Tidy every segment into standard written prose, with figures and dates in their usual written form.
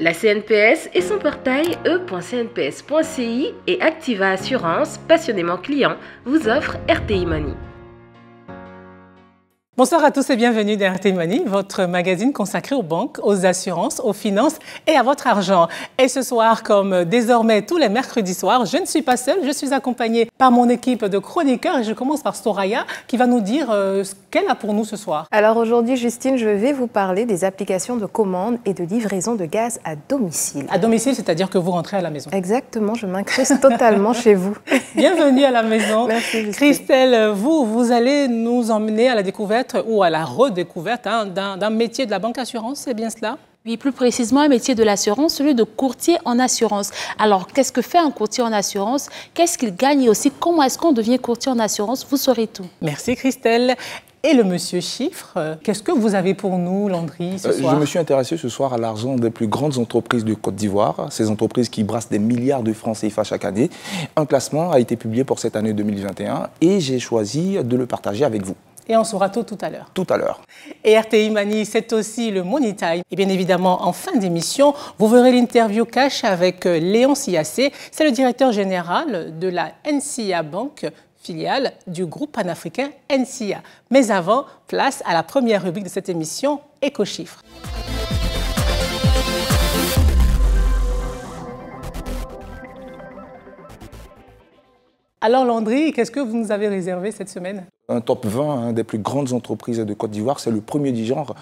La CNPS et son portail e.cnps.ci et Activa Assurance, passionnément client, vous offrent RTI Money. Bonsoir à tous et bienvenue dans RTI Money, votre magazine consacré aux banques, aux assurances, aux finances et à votre argent. Et ce soir, comme désormais tous les mercredis soirs, je ne suis pas seule, je suis accompagnée par mon équipe de chroniqueurs et je commence par Soraya qui va nous dire ce qu'elle a pour nous ce soir. Alors aujourd'hui, Justine, je vais vous parler des applications de commande et de livraison de gaz à domicile. À domicile, c'est-à-dire que vous rentrez à la maison. Exactement, je m'incruste totalement chez vous. Bienvenue à la maison. Merci, Justine. Christelle, vous allez nous emmener à la découverte ou à la redécouverte d'un métier de la banque assurance, c'est bien cela? Oui, plus précisément un métier de l'assurance, celui de courtier en assurance. Alors, qu'est-ce que fait un courtier en assurance? Qu'est-ce qu'il gagne et aussi comment est-ce qu'on devient courtier en assurance? Vous saurez tout. Merci Christelle. Et le monsieur chiffre, qu'est-ce que vous avez pour nous, Landry, ce soir? Je me suis intéressé ce soir à l'argent des plus grandes entreprises de Côte d'Ivoire, ces entreprises qui brassent des milliards de francs CFA chaque année. Un classement a été publié pour cette année 2021 et j'ai choisi de le partager avec vous. Et on saura tout à l'heure. Tout à l'heure. Et RTI Money, c'est aussi le Money Time. Et bien évidemment, en fin d'émission, vous verrez l'interview cash avec Léon Siassé. C'est le directeur général de la NCIA Bank, filiale du groupe panafricain NCIA. Mais avant, place à la première rubrique de cette émission, Éco-chiffres. Alors Landry, qu'est-ce que vous nous avez réservé cette semaine? Un top 20 des plus grandes entreprises de Côte d'Ivoire. C'est le premier du genre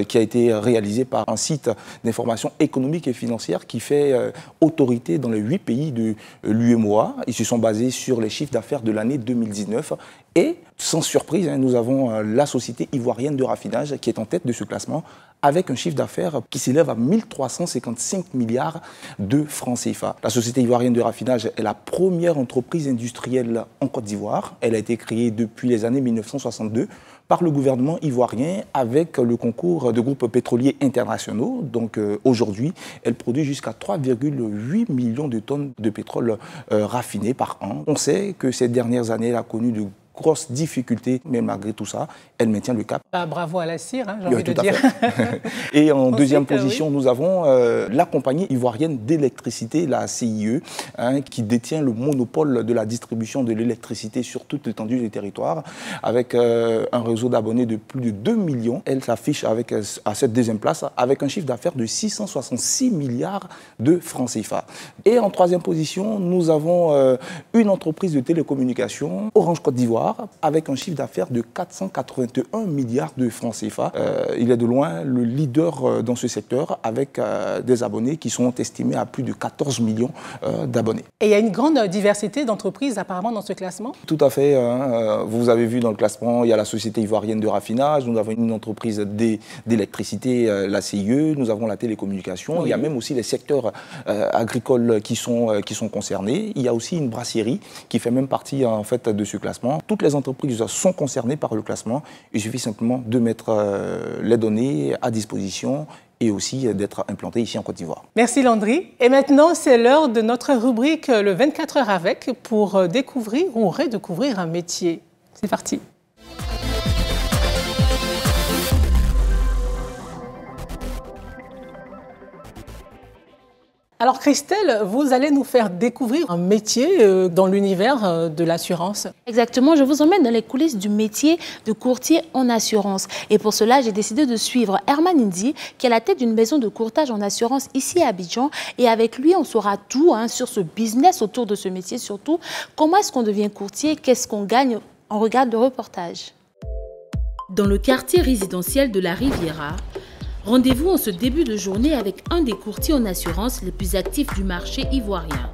qui a été réalisé par un site d'information économique et financière qui fait autorité dans les 8 pays de l'UEMOA. Ils se sont basés sur les chiffres d'affaires de l'année 2019. Et sans surprise, nous avons la société ivoirienne de raffinage qui est en tête de ce classement avec un chiffre d'affaires qui s'élève à 1355 milliards de francs CFA. La société ivoirienne de raffinage est la première entreprise industrielle en Côte d'Ivoire. Elle a été créée depuis les années 1962 par le gouvernement ivoirien avec le concours de groupes pétroliers internationaux. Donc aujourd'hui, elle produit jusqu'à 3,8 millions de tonnes de pétrole raffiné par an. On sait que ces dernières années, elle a connu de grosses difficultés, mais malgré tout ça, elle maintient le cap. Bravo à la CIR, j'ai envie de tout à dire. Fait. Et en deuxième position, oui, nous avons la compagnie ivoirienne d'électricité, la CIE, qui détient le monopole de la distribution de l'électricité sur toute l'étendue du territoire, avec un réseau d'abonnés de plus de 2 millions. Elle s'affiche à cette deuxième place avec un chiffre d'affaires de 666 milliards de francs CFA. Et en troisième position, nous avons une entreprise de télécommunications, Orange Côte d'Ivoire, avec un chiffre d'affaires de 481 milliards de francs CFA. Il est de loin le leader dans ce secteur avec des abonnés qui sont estimés à plus de 14 millions d'abonnés. Et il y a une grande diversité d'entreprises apparemment dans ce classement? Tout à fait. Vous avez vu dans le classement, il y a la société ivoirienne de raffinage, nous avons une entreprise d'électricité, la CIE, nous avons la télécommunication, oui. Il y a même aussi les secteurs agricoles qui sont concernés. Il y a aussi une brasserie qui fait même partie en fait de ce classement. Toutes les entreprises sont concernées par le classement. Il suffit simplement de mettre les données à disposition et aussi d'être implanté ici en Côte d'Ivoire. Merci Landry. Et maintenant, c'est l'heure de notre rubrique le 24 heures avec pour découvrir ou redécouvrir un métier. C'est parti. Alors Christelle, vous allez nous faire découvrir un métier dans l'univers de l'assurance. Exactement, je vous emmène dans les coulisses du métier de courtier en assurance. Et pour cela, j'ai décidé de suivre Herman Ndi, qui est à la tête d'une maison de courtage en assurance ici à Abidjan. Et avec lui, on saura tout sur ce business autour de ce métier, surtout comment est-ce qu'on devient courtier, qu'est-ce qu'on gagne. On regarde le reportage. Dans le quartier résidentiel de la Riviera, rendez-vous en ce début de journée avec un des courtiers en assurance les plus actifs du marché ivoirien.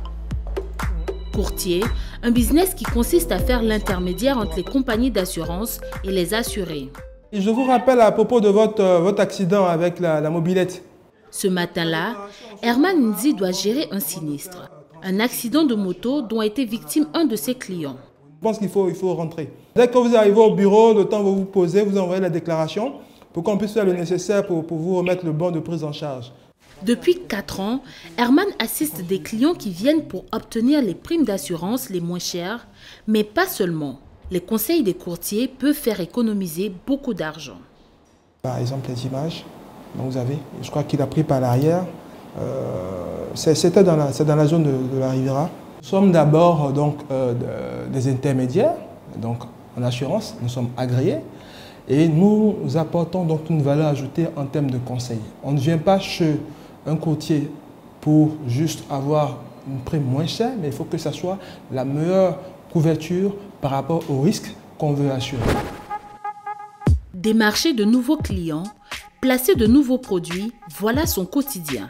Courtier, un business qui consiste à faire l'intermédiaire entre les compagnies d'assurance et les assurés. Je vous rappelle à propos de votre accident avec la mobilette. Ce matin-là, Herman Ndi doit gérer un sinistre, un accident de moto dont a été victime un de ses clients. Je pense qu'il faut rentrer. Dès que vous arrivez au bureau, le temps où vous vous posez, vous envoyez la déclaration pour qu'on puisse faire le nécessaire pour vous remettre le bon de prise en charge. Depuis 4 ans, Herman assiste des clients qui viennent pour obtenir les primes d'assurance les moins chères, mais pas seulement. Les conseils des courtiers peuvent faire économiser beaucoup d'argent. Par exemple, les images, vous avez, je crois qu'il a pris par l'arrière, C'est dans la zone de la Riviera. Nous sommes d'abord des intermédiaires, donc en assurance, nous sommes agréés et nous apportons donc une valeur ajoutée en termes de conseil. On ne vient pas chez un courtier pour juste avoir une prime moins chère, mais il faut que ça soit la meilleure couverture par rapport au risque qu'on veut assurer. Démarcher de nouveaux clients, placer de nouveaux produits, voilà son quotidien.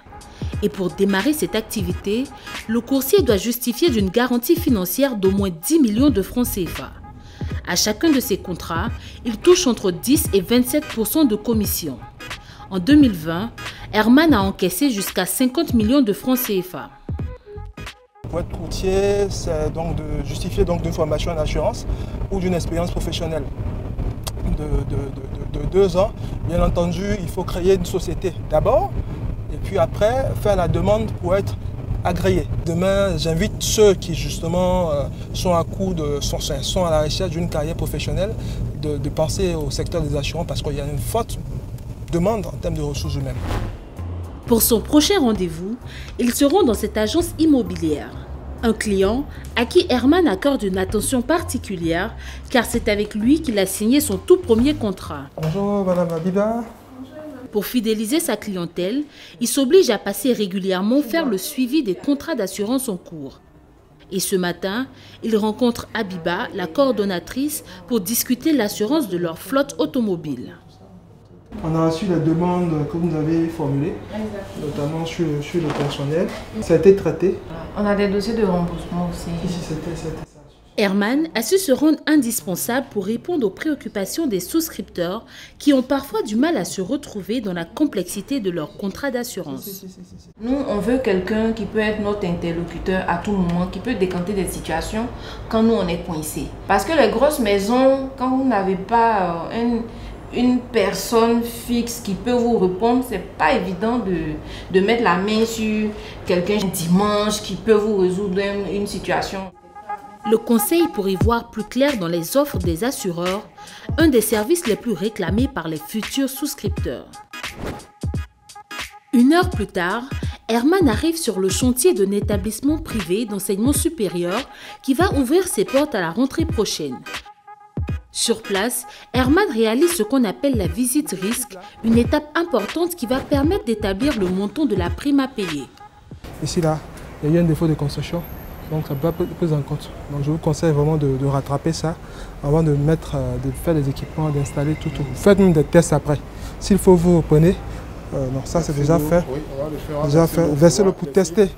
Et pour démarrer cette activité, le courtier doit justifier d'une garantie financière d'au moins 10 millions de francs CFA. À chacun de ces contrats, il touche entre 10 et 27% de commission. En 2020, Herman a encaissé jusqu'à 50 millions de francs CFA. Pour être courtier, c'est donc de justifier d'une formation en assurance ou d'une expérience professionnelle de 2 ans. Bien entendu, il faut créer une société d'abord et puis après faire la demande pour être agréé. Demain, j'invite ceux qui justement sont à la recherche d'une carrière professionnelle de penser au secteur des assurances parce qu'il y a une forte demande en termes de ressources humaines. Pour son prochain rendez-vous, ils seront dans cette agence immobilière. Un client à qui Herman accorde une attention particulière car c'est avec lui qu'il a signé son tout premier contrat. Bonjour Madame Abiba. Pour fidéliser sa clientèle, il s'oblige à passer régulièrement faire le suivi des contrats d'assurance en cours. Et ce matin, il rencontre Abiba, la coordonnatrice, pour discuter l'assurance de leur flotte automobile. On a reçu la demande que vous avez formulée, notamment sur le personnel. Ça a été traité. On a des dossiers de remboursement aussi. Si, c'était ça. Herman a su se rendre indispensable pour répondre aux préoccupations des souscripteurs qui ont parfois du mal à se retrouver dans la complexité de leur contrat d'assurance. Nous, on veut quelqu'un qui peut être notre interlocuteur à tout moment, qui peut décanter des situations quand nous, on est coincés. Parce que les grosses maisons, quand vous n'avez pas une personne fixe qui peut vous répondre, c'est pas évident de mettre la main sur quelqu'un dimanche qui peut vous résoudre une situation. Le conseil pour y voir plus clair dans les offres des assureurs, un des services les plus réclamés par les futurs souscripteurs. 1 heure plus tard, Herman arrive sur le chantier d'un établissement privé d'enseignement supérieur qui va ouvrir ses portes à la rentrée prochaine. Sur place, Herman réalise ce qu'on appelle la visite risque, une étape importante qui va permettre d'établir le montant de la prime à payer. Ici, là, il y a eu un défaut de construction. Donc ça peut être pris en compte. Donc je vous conseille vraiment de rattraper ça avant de faire des équipements, d'installer tout. Faites même des tests après. S'il faut, vous reprenez. Non, ça c'est déjà fait. Oui, on va le faire. Déjà fait. Versez-le pour tester.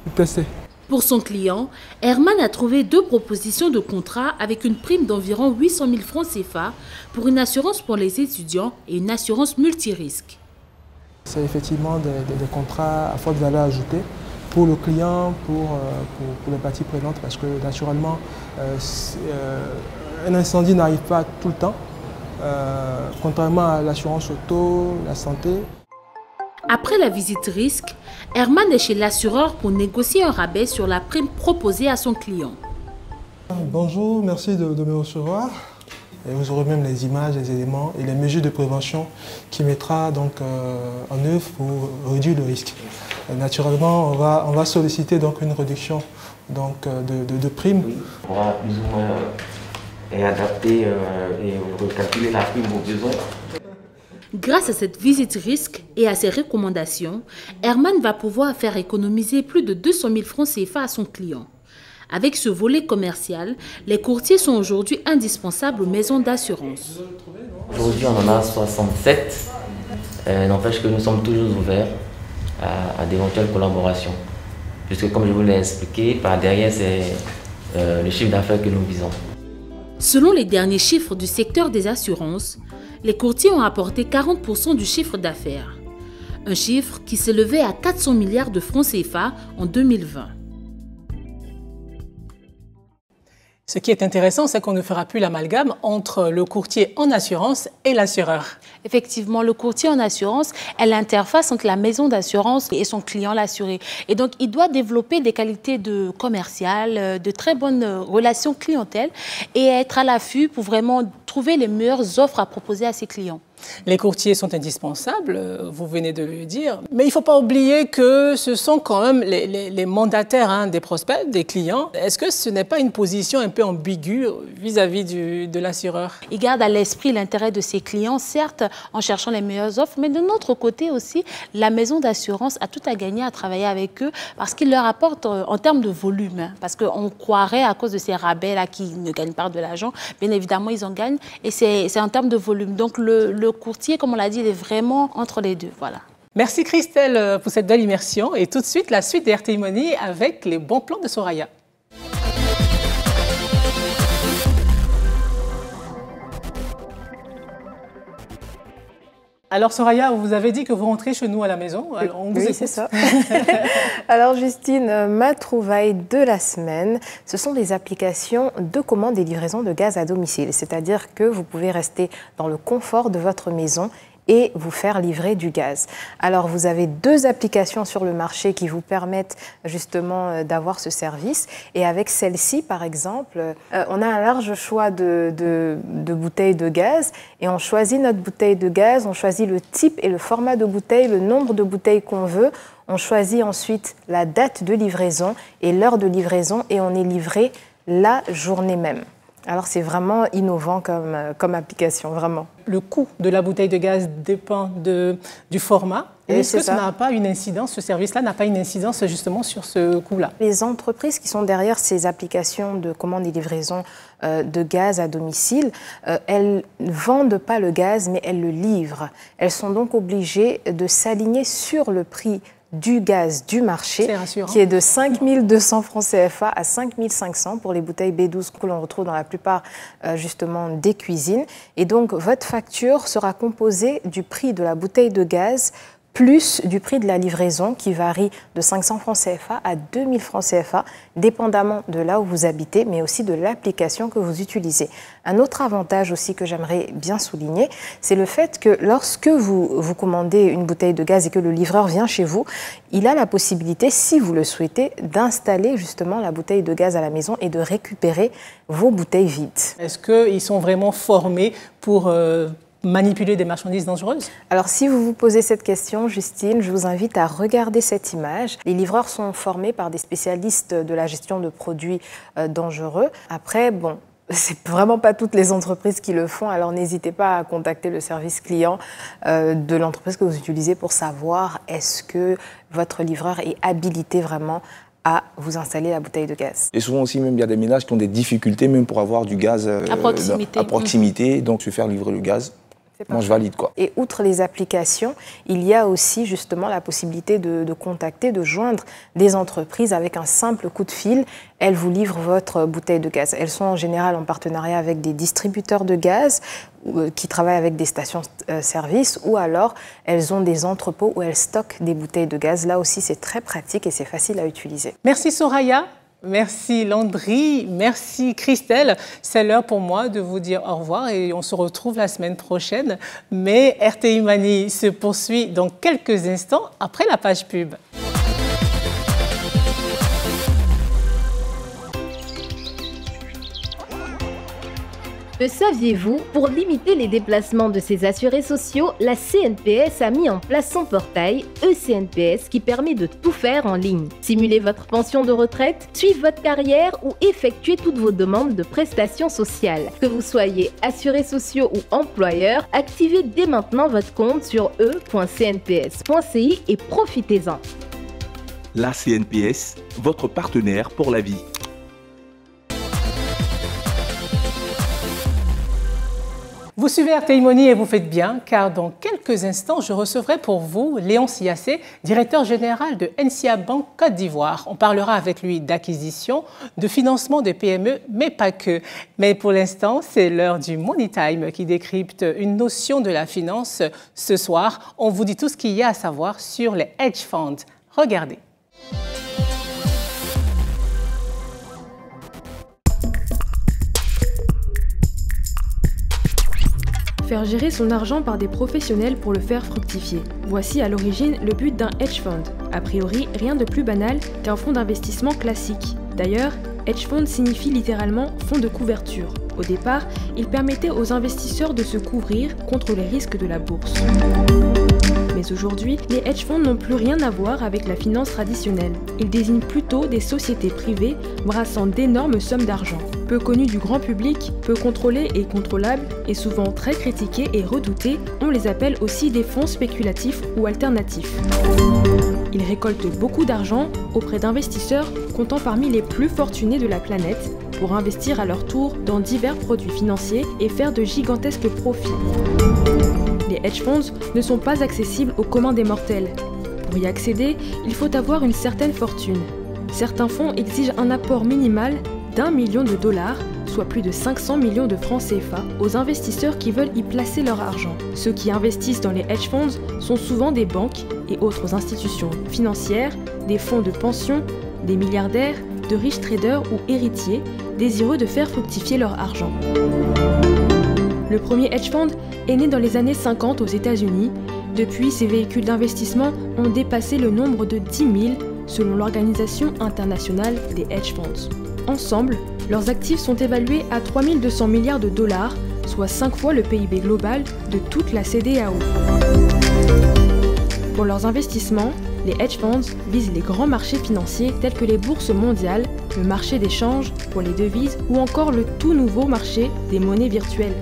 Pour son client, Herman a trouvé 2 propositions de contrat avec une prime d'environ 800 000 francs CFA pour une assurance pour les étudiants et une assurance multirisque. C'est effectivement des contrats à forte valeur ajoutée. Pour le client, pour les parties prenantes, parce que naturellement, un incendie n'arrive pas tout le temps, contrairement à l'assurance auto, la santé. Après la visite risque, Herman est chez l'assureur pour négocier un rabais sur la prime proposée à son client. Bonjour, merci de me recevoir. Et vous aurez même les images, les éléments et les mesures de prévention qui mettra donc en œuvre pour réduire le risque. Et naturellement, on va solliciter donc une réduction donc, de primes. Oui, on pourra plus ou moins adapter et recalculer la prime aux besoins. Grâce à cette visite risque et à ses recommandations, Herman va pouvoir faire économiser plus de 200 000 francs CFA à son client. Avec ce volet commercial, les courtiers sont aujourd'hui indispensables aux maisons d'assurance. Aujourd'hui, on en a 67. N'empêche que nous sommes toujours ouverts à d'éventuelles collaborations. Puisque, comme je vous l'ai expliqué, par derrière, c'est le chiffre d'affaires que nous visons. Selon les derniers chiffres du secteur des assurances, les courtiers ont apporté 40% du chiffre d'affaires. Un chiffre qui s'élevait à 400 milliards de francs CFA en 2020. Ce qui est intéressant, c'est qu'on ne fera plus l'amalgame entre le courtier en assurance et l'assureur. Effectivement, le courtier en assurance est l'interface entre la maison d'assurance et son client, l'assuré. Et donc, il doit développer des qualités commerciales, de très bonnes relations clientèle et être à l'affût pour vraiment trouver les meilleures offres à proposer à ses clients. Les courtiers sont indispensables, vous venez de le dire, mais il ne faut pas oublier que ce sont quand même les mandataires des prospects, des clients. Est-ce que ce n'est pas une position un peu ambiguë vis-à-vis de l'assureur? Il garde à l'esprit l'intérêt de ses clients, certes, en cherchant les meilleures offres, mais de notre côté aussi, la maison d'assurance a tout à gagner à travailler avec eux parce qu'il leur apporte en termes de volume. Parce qu'on croirait à cause de ces rabais-là qui ne gagnent pas de l'argent, bien évidemment, ils en gagnent et c'est en termes de volume. Donc le courtier, comme on l'a dit, il est vraiment entre les deux. Voilà. Merci Christelle pour cette belle immersion. Et tout de suite, la suite de RTI Money avec les bons plans de Soraya. Alors Soraya, vous avez dit que vous rentrez chez nous à la maison. Alors, on vous oui, c'est ça. Alors Justine, ma trouvaille de la semaine, ce sont des applications de commande et livraison de gaz à domicile. C'est-à-dire que vous pouvez rester dans le confort de votre maison et vous faire livrer du gaz. Alors, vous avez 2 applications sur le marché qui vous permettent justement d'avoir ce service. Et avec celle-ci, par exemple, on a un large choix de bouteilles de gaz et on choisit notre bouteille de gaz, on choisit le type et le format de bouteille, le nombre de bouteilles qu'on veut. On choisit ensuite la date de livraison et l'heure de livraison et on est livré la journée même. Alors, c'est vraiment innovant comme application, vraiment. Le coût de la bouteille de gaz dépend du format. Est-ce que ça n'a pas une incidence, ce service-là n'a pas une incidence justement sur ce coût-là? Les entreprises qui sont derrière ces applications de commande et livraison de gaz à domicile, elles ne vendent pas le gaz, mais elles le livrent. Elles sont donc obligées de s'aligner sur le prix du gaz du marché, qui est de 5 200 francs CFA à 5 500 pour les bouteilles B12 que l'on retrouve dans la plupart justement des cuisines. Et donc, votre facture sera composée du prix de la bouteille de gaz plus du prix de la livraison qui varie de 500 francs CFA à 2000 francs CFA, dépendamment de là où vous habitez, mais aussi de l'application que vous utilisez. Un autre avantage aussi que j'aimerais bien souligner, c'est le fait que lorsque vous commandez une bouteille de gaz et que le livreur vient chez vous, il a la possibilité, si vous le souhaitez, d'installer justement la bouteille de gaz à la maison et de récupérer vos bouteilles vides. Est-ce qu'ils sont vraiment formés pour manipuler des marchandises dangereuses? Alors, si vous vous posez cette question, Justine, je vous invite à regarder cette image. Les livreurs sont formés par des spécialistes de la gestion de produits dangereux. Après, bon, c'est vraiment pas toutes les entreprises qui le font, alors n'hésitez pas à contacter le service client de l'entreprise que vous utilisez pour savoir est-ce que votre livreur est habilité vraiment à vous installer la bouteille de gaz. Et souvent aussi, même, il y a des ménages qui ont des difficultés même pour avoir du gaz à proximité, donc se faire livrer le gaz. Moi, je valide, quoi. Et outre les applications, il y a aussi justement la possibilité de contacter, de joindre des entreprises avec un simple coup de fil. Elles vous livrent votre bouteille de gaz. Elles sont en général en partenariat avec des distributeurs de gaz qui travaillent avec des stations-service ou alors elles ont des entrepôts où elles stockent des bouteilles de gaz. Là aussi, c'est très pratique et c'est facile à utiliser. Merci Soraya. Merci Landry, merci Christelle. C'est l'heure pour moi de vous dire au revoir et on se retrouve la semaine prochaine. Mais RTI Money se poursuit dans quelques instants après la page pub. Le saviez-vous, pour limiter les déplacements de ses assurés sociaux, la CNPS a mis en place son portail eCNPS qui permet de tout faire en ligne. Simuler votre pension de retraite, suivre votre carrière ou effectuer toutes vos demandes de prestations sociales. Que vous soyez assurés sociaux ou employeur, activez dès maintenant votre compte sur e.cnps.ci et profitez-en. La CNPS, votre partenaire pour la vie. Vous suivez RTI Money et vous faites bien, car dans quelques instants, je recevrai pour vous Léon Siassé, directeur général de NCA Bank Côte d'Ivoire. On parlera avec lui d'acquisition, de financement des PME, mais pas que. Mais pour l'instant, c'est l'heure du Money Time qui décrypte une notion de la finance. Ce soir, on vous dit tout ce qu'il y a à savoir sur les hedge funds. Regardez. Faire gérer son argent par des professionnels pour le faire fructifier. Voici à l'origine le but d'un hedge fund. A priori, rien de plus banal qu'un fonds d'investissement classique. D'ailleurs, hedge fund signifie littéralement fonds de couverture. Au départ, il permettait aux investisseurs de se couvrir contre les risques de la bourse. Mais aujourd'hui, les hedge funds n'ont plus rien à voir avec la finance traditionnelle. Ils désignent plutôt des sociétés privées brassant d'énormes sommes d'argent. Peu connus du grand public, peu contrôlés et contrôlables, et souvent très critiqués et redoutés, on les appelle aussi des fonds spéculatifs ou alternatifs. Ils récoltent beaucoup d'argent auprès d'investisseurs comptant parmi les plus fortunés de la planète pour investir à leur tour dans divers produits financiers et faire de gigantesques profits. Les hedge funds ne sont pas accessibles aux communs des mortels. Pour y accéder, il faut avoir une certaine fortune. Certains fonds exigent un apport minimal d'1 million de dollars, soit plus de 500 millions de francs CFA, aux investisseurs qui veulent y placer leur argent. Ceux qui investissent dans les hedge funds sont souvent des banques et autres institutions financières, des fonds de pension, des milliardaires, de riches traders ou héritiers désireux de faire fructifier leur argent. Le premier hedge fund est né dans les années 50 aux États-Unis. Depuis, ces véhicules d'investissement ont dépassé le nombre de 10 000 selon l'Organisation internationale des hedge funds. Ensemble, leurs actifs sont évalués à 3 200 milliards de dollars, soit 5 fois le PIB global de toute la CEDEAO. Pour leurs investissements, les hedge funds visent les grands marchés financiers tels que les bourses mondiales, le marché des changes pour les devises ou encore le tout nouveau marché des monnaies virtuelles.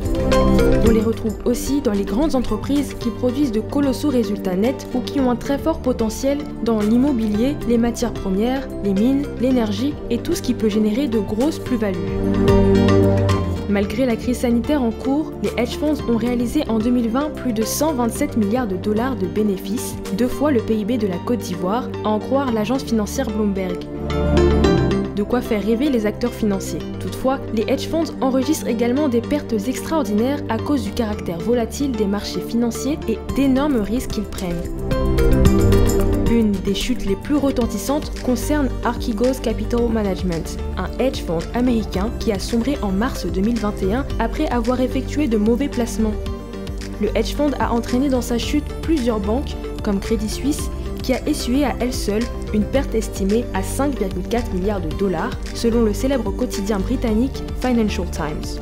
On les retrouve aussi dans les grandes entreprises qui produisent de colossaux résultats nets ou qui ont un très fort potentiel dans l'immobilier, les matières premières, les mines, l'énergie et tout ce qui peut générer de grosses plus-values. Malgré la crise sanitaire en cours, les hedge funds ont réalisé en 2020 plus de 127 milliards de dollars de bénéfices, 2 fois le PIB de la Côte d'Ivoire, à en croire l'agence financière Bloomberg. De quoi faire rêver les acteurs financiers. Toutefois, les hedge funds enregistrent également des pertes extraordinaires à cause du caractère volatile des marchés financiers et d'énormes risques qu'ils prennent. Une des chutes les plus retentissantes concerne Archegos Capital Management, un hedge fund américain qui a sombré en mars 2021 après avoir effectué de mauvais placements. Le hedge fund a entraîné dans sa chute plusieurs banques, comme Credit Suisse, qui a essuyé à elle seule une perte estimée à 5,4 milliards de dollars, selon le célèbre quotidien britannique Financial Times.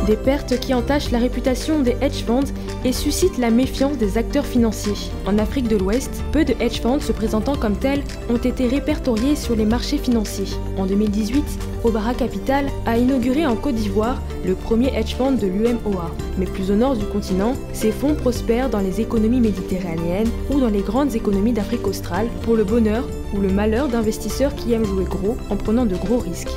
Des pertes qui entachent la réputation des hedge funds et suscitent la méfiance des acteurs financiers. En Afrique de l'Ouest, peu de hedge funds se présentant comme tels ont été répertoriés sur les marchés financiers. En 2018, Obara Capital a inauguré en Côte d'Ivoire le premier hedge fund de l'UMOA. Mais plus au nord du continent, ces fonds prospèrent dans les économies méditerranéennes ou dans les grandes économies d'Afrique australe pour le bonheur ou le malheur d'investisseurs qui aiment jouer gros en prenant de gros risques.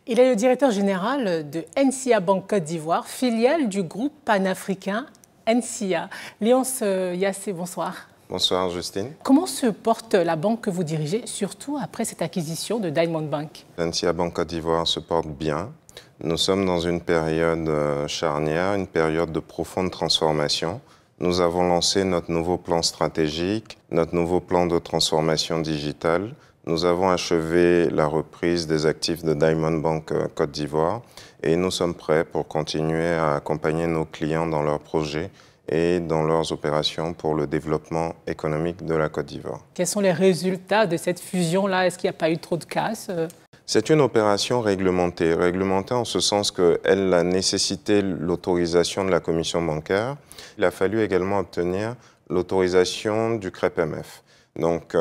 Il est le directeur général de NCA Banque Côte d'Ivoire, filiale du groupe panafricain NCA. Léonce Yassé, bonsoir. Bonsoir Justine. Comment se porte la banque que vous dirigez, surtout après cette acquisition de Diamond Bank? NCA Banque Côte d'Ivoire se porte bien. Nous sommes dans une période charnière, une période de profonde transformation. Nous avons lancé notre nouveau plan stratégique, notre nouveau plan de transformation digitale. Nous avons achevé la reprise des actifs de Diamond Bank Côte d'Ivoire et nous sommes prêts pour continuer à accompagner nos clients dans leurs projets et dans leurs opérations pour le développement économique de la Côte d'Ivoire. Quels sont les résultats de cette fusion-là? Est-ce qu'il n'y a pas eu trop de casse? C'est une opération réglementée. Réglementée en ce sens qu'elle a nécessité l'autorisation de la commission bancaire. Il a fallu également obtenir l'autorisation du CREPMF. Donc,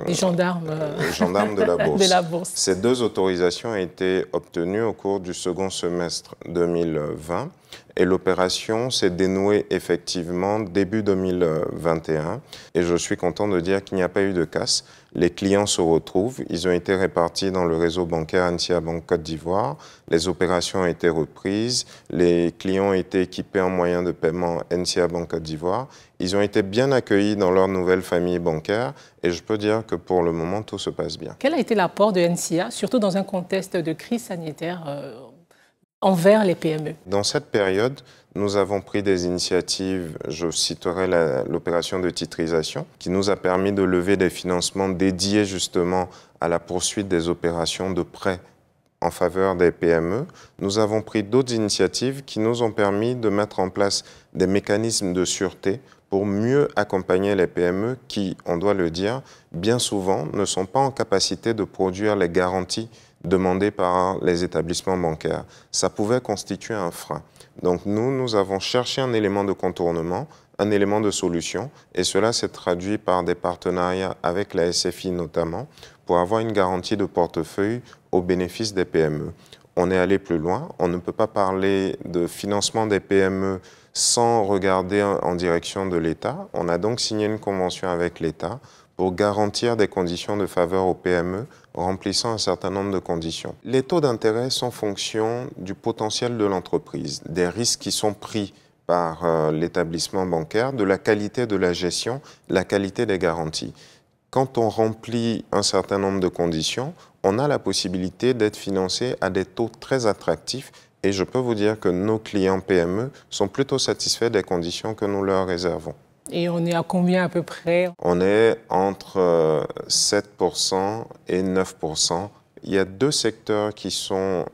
les gendarmes de la bourse. De la bourse. Ces deux autorisations ont été obtenues au cours du second semestre 2020 et l'opération s'est dénouée effectivement début 2021 et je suis content de dire qu'il n'y a pas eu de casse. Les clients se retrouvent, ils ont été répartis dans le réseau bancaire NCA Banque Côte d'Ivoire, les opérations ont été reprises, les clients ont été équipés en moyens de paiement NCA Banque Côte d'Ivoire, ils ont été bien accueillis dans leur nouvelle famille bancaire et je peux dire que pour le moment tout se passe bien. Quel a été l'apport de NCA, surtout dans un contexte de crise sanitaire envers les PME? Dans cette période, nous avons pris des initiatives, je citerai l'opération de titrisation, qui nous a permis de lever des financements dédiés justement à la poursuite des opérations de prêt en faveur des PME. Nous avons pris d'autres initiatives qui nous ont permis de mettre en place des mécanismes de sûreté pour mieux accompagner les PME qui, on doit le dire, bien souvent ne sont pas en capacité de produire les garanties demandées par les établissements bancaires. Ça pouvait constituer un frein. Donc nous avons cherché un élément de contournement, un élément de solution, et cela s'est traduit par des partenariats avec la SFI notamment, pour avoir une garantie de portefeuille au bénéfice des PME. On est allé plus loin, on ne peut pas parler de financement des PME sans regarder en direction de l'État. On a donc signé une convention avec l'État pour garantir des conditions de faveur aux PME remplissant un certain nombre de conditions. Les taux d'intérêt sont fonction du potentiel de l'entreprise, des risques qui sont pris par l'établissement bancaire, de la qualité de la gestion, la qualité des garanties. Quand on remplit un certain nombre de conditions, on a la possibilité d'être financé à des taux très attractifs et je peux vous dire que nos clients PME sont plutôt satisfaits des conditions que nous leur réservons. Et on est à combien à peu près? On est entre 7% et 9%. Il y a deux secteurs qui sont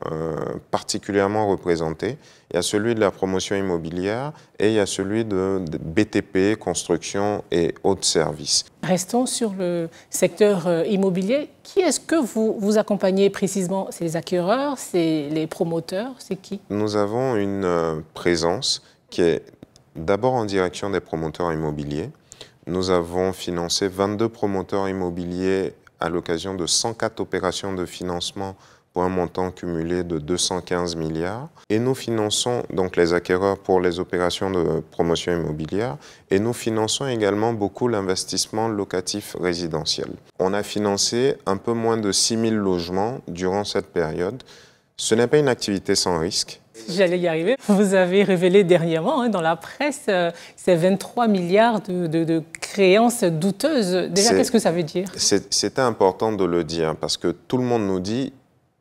particulièrement représentés. Il y a celui de la promotion immobilière et il y a celui de BTP, construction et autres services. Restons sur le secteur immobilier. Qui est-ce que vous accompagnez précisément? C'est les acquéreurs, c'est les promoteurs, c'est qui? Nous avons une présence qui est d'abord en direction des promoteurs immobiliers. Nous avons financé 22 promoteurs immobiliers à l'occasion de 104 opérations de financement pour un montant cumulé de 215 milliards. Et nous finançons donc les acquéreurs pour les opérations de promotion immobilière et nous finançons également beaucoup l'investissement locatif résidentiel. On a financé un peu moins de 6 000 logements durant cette période. Ce n'est pas une activité sans risque. J'allais y arriver. Vous avez révélé dernièrement dans la presse ces 23 milliards de créances douteuses. Déjà, qu'est-ce que ça veut dire? C'était important de le dire parce que tout le monde nous dit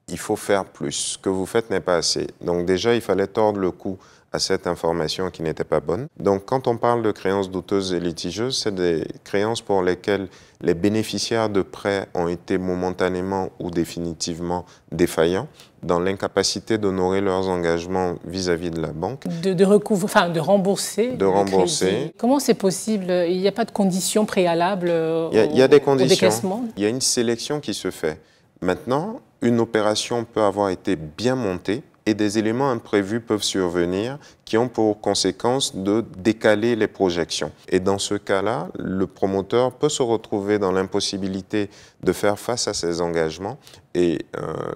il faut faire plus. Ce que vous faites n'est pas assez. Donc déjà, il fallait tordre le cou à cette information qui n'était pas bonne. Donc quand on parle de créances douteuses et litigieuses, c'est des créances pour lesquelles les bénéficiaires de prêts ont été momentanément ou définitivement défaillants dans l'incapacité d'honorer leurs engagements vis-à-vis de la banque. De rembourser. De rembourser. Comment c'est possible? Il n'y a pas de conditions préalables il y a des conditions. Au décaissement? Il y a une sélection qui se fait. Maintenant, une opération peut avoir été bien montée et des éléments imprévus peuvent survenir qui ont pour conséquence de décaler les projections. Et dans ce cas-là, le promoteur peut se retrouver dans l'impossibilité de faire face à ses engagements. Et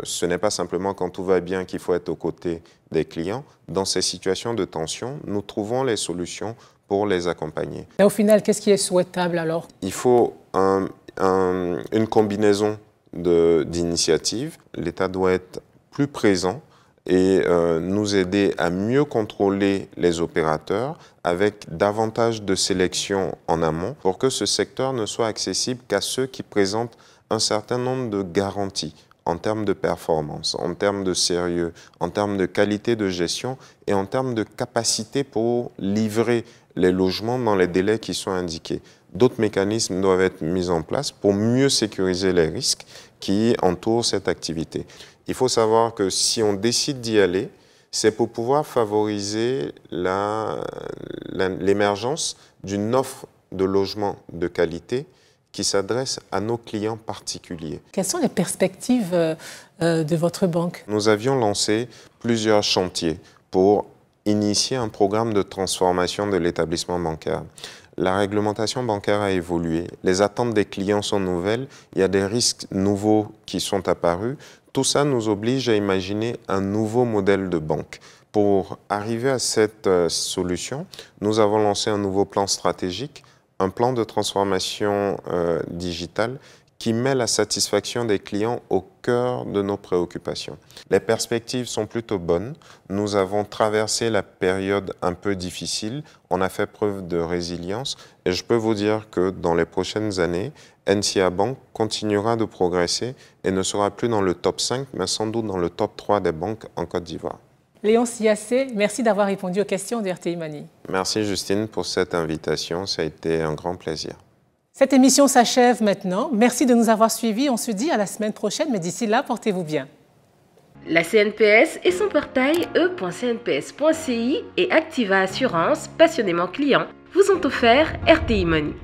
ce n'est pas simplement quand tout va bien qu'il faut être aux côtés des clients. Dans ces situations de tension, nous trouvons les solutions pour les accompagner. Et au final, qu'est-ce qui est souhaitable alors? Il faut une combinaison d'initiatives. L'État doit être plus présent et nous aider à mieux contrôler les opérateurs avec davantage de sélection en amont pour que ce secteur ne soit accessible qu'à ceux qui présentent un certain nombre de garanties en termes de performance, en termes de sérieux, en termes de qualité de gestion et en termes de capacité pour livrer les logements dans les délais qui sont indiqués. D'autres mécanismes doivent être mis en place pour mieux sécuriser les risques qui entourent cette activité. Il faut savoir que si on décide d'y aller, c'est pour pouvoir favoriser l'émergence d'une offre de logement de qualité qui s'adresse à nos clients particuliers. Quelles sont les perspectives de votre banque? Nous avions lancé plusieurs chantiers pour initier un programme de transformation de l'établissement bancaire. La réglementation bancaire a évolué, les attentes des clients sont nouvelles, il y a des risques nouveaux qui sont apparus. Tout ça nous oblige à imaginer un nouveau modèle de banque. Pour arriver à cette solution, nous avons lancé un nouveau plan stratégique, un plan de transformation digitale qui met la satisfaction des clients au cœur de nos préoccupations. Les perspectives sont plutôt bonnes. Nous avons traversé la période un peu difficile. On a fait preuve de résilience et je peux vous dire que dans les prochaines années, NCA Bank continuera de progresser et ne sera plus dans le top 5, mais sans doute dans le top 3 des banques en Côte d'Ivoire. Léon Siassé, merci d'avoir répondu aux questions de RTI Mani. Merci Justine pour cette invitation, ça a été un grand plaisir. Cette émission s'achève maintenant. Merci de nous avoir suivis. On se dit à la semaine prochaine, mais d'ici là, portez-vous bien. La CNPS et son portail e.cnps.ci et Activa Assurance, passionnément client, vous ont offert RTI Money.